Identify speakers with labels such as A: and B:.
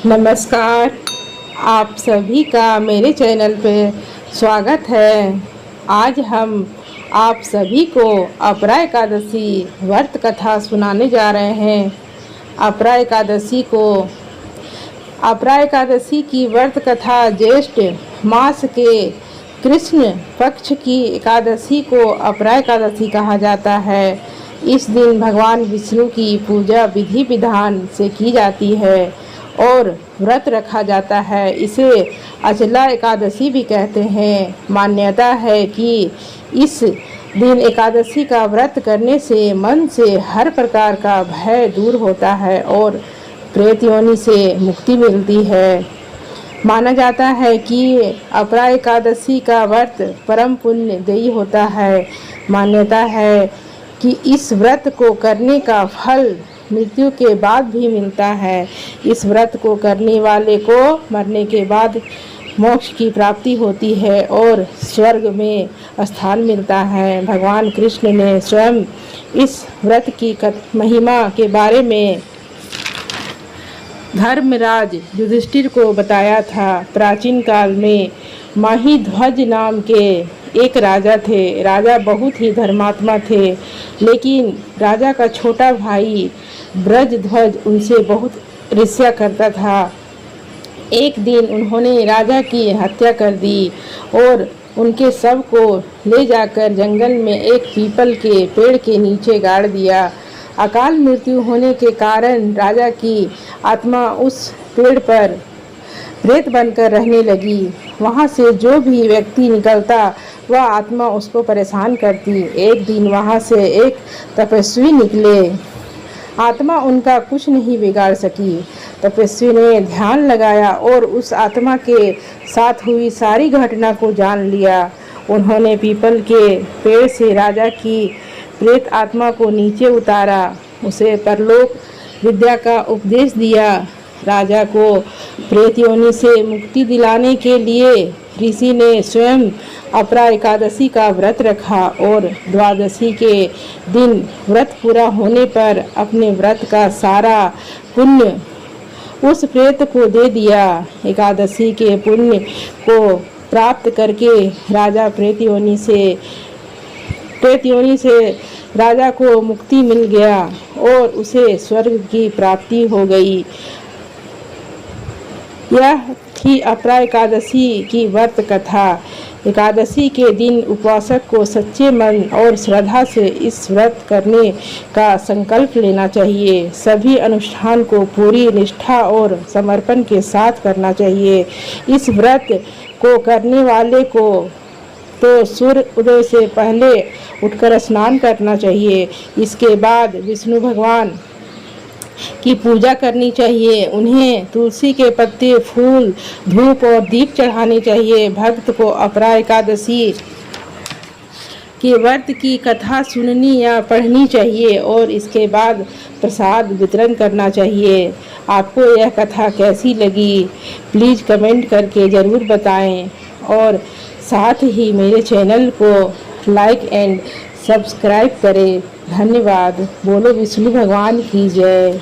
A: नमस्कार। आप सभी का मेरे चैनल पे स्वागत है। आज हम आप सभी को अपरा एकादशी व्रत कथा सुनाने जा रहे हैं। अपरा एकादशी की व्रत कथा ज्येष्ठ मास के कृष्ण पक्ष की एकादशी को अपरा एकादशी कहा जाता है। इस दिन भगवान विष्णु की पूजा विधि विधान से की जाती है और व्रत रखा जाता है। इसे अचला एकादशी भी कहते हैं। मान्यता है कि इस दिन एकादशी का व्रत करने से मन से हर प्रकार का भय दूर होता है और प्रेत योनि से मुक्ति मिलती है। माना जाता है कि अपरा एकादशी का व्रत परम पुण्यदेयी होता है। मान्यता है कि इस व्रत को करने का फल मृत्यु के बाद भी मिलता है। इस व्रत को करने वाले को मरने के बाद मोक्ष की प्राप्ति होती है और स्वर्ग में स्थान मिलता है। भगवान कृष्ण ने स्वयं इस व्रत की महिमा के बारे में धर्मराज युधिष्ठिर को बताया था। प्राचीन काल में महिध्वज नाम के एक राजा थे। राजा बहुत ही धर्मात्मा थे, लेकिन राजा का छोटा भाई ब्रजध्वज उनसे बहुत ईर्ष्या करता था। एक दिन उन्होंने राजा की हत्या कर दी और उनके शव को ले जाकर जंगल में एक पीपल के पेड़ के नीचे गाड़ दिया। अकाल मृत्यु होने के कारण राजा की आत्मा उस पेड़ पर प्रेत बनकर रहने लगी। वहाँ से जो भी व्यक्ति निकलता वह आत्मा उसको परेशान करती। एक दिन वहाँ से एक तपस्वी निकले। आत्मा उनका कुछ नहीं बिगाड़ सकी। तपस्वी ने ध्यान लगाया और उस आत्मा के साथ हुई सारी घटना को जान लिया। उन्होंने पीपल के पेड़ से राजा की प्रेत आत्मा को नीचे उतारा, उसे परलोक विद्या का उपदेश दिया। राजा को प्रेत योनि से मुक्ति दिलाने के लिए ऋषि ने स्वयं अपरा एकादशी का व्रत रखा और द्वादशी के दिन व्रत पूरा होने पर अपने व्रत का सारा पुण्य उस प्रेत को दे दिया। एकादशी के पुण्य को प्राप्त करके राजा प्रेत योनि से राजा को मुक्ति मिल गया और उसे स्वर्ग की प्राप्ति हो गई। यह थी अपरा एकादशी की व्रत कथा। एकादशी के दिन उपासक को सच्चे मन और श्रद्धा से इस व्रत करने का संकल्प लेना चाहिए। सभी अनुष्ठान को पूरी निष्ठा और समर्पण के साथ करना चाहिए। इस व्रत को करने वाले को तो सूर्य उदय से पहले उठकर स्नान करना चाहिए। इसके बाद विष्णु भगवान की पूजा करनी चाहिए। उन्हें तुलसी के पत्ते, फूल, धूप और दीप चढ़ाने चाहिए। भक्त को अपरा एकादशी के व्रत की कथा सुननी या पढ़नी चाहिए और इसके बाद प्रसाद वितरण करना चाहिए। आपको यह कथा कैसी लगी प्लीज़ कमेंट करके ज़रूर बताएं और साथ ही मेरे चैनल को लाइक एंड सब्सक्राइब करें। धन्यवाद। बोलो विष्णु भगवान की जय।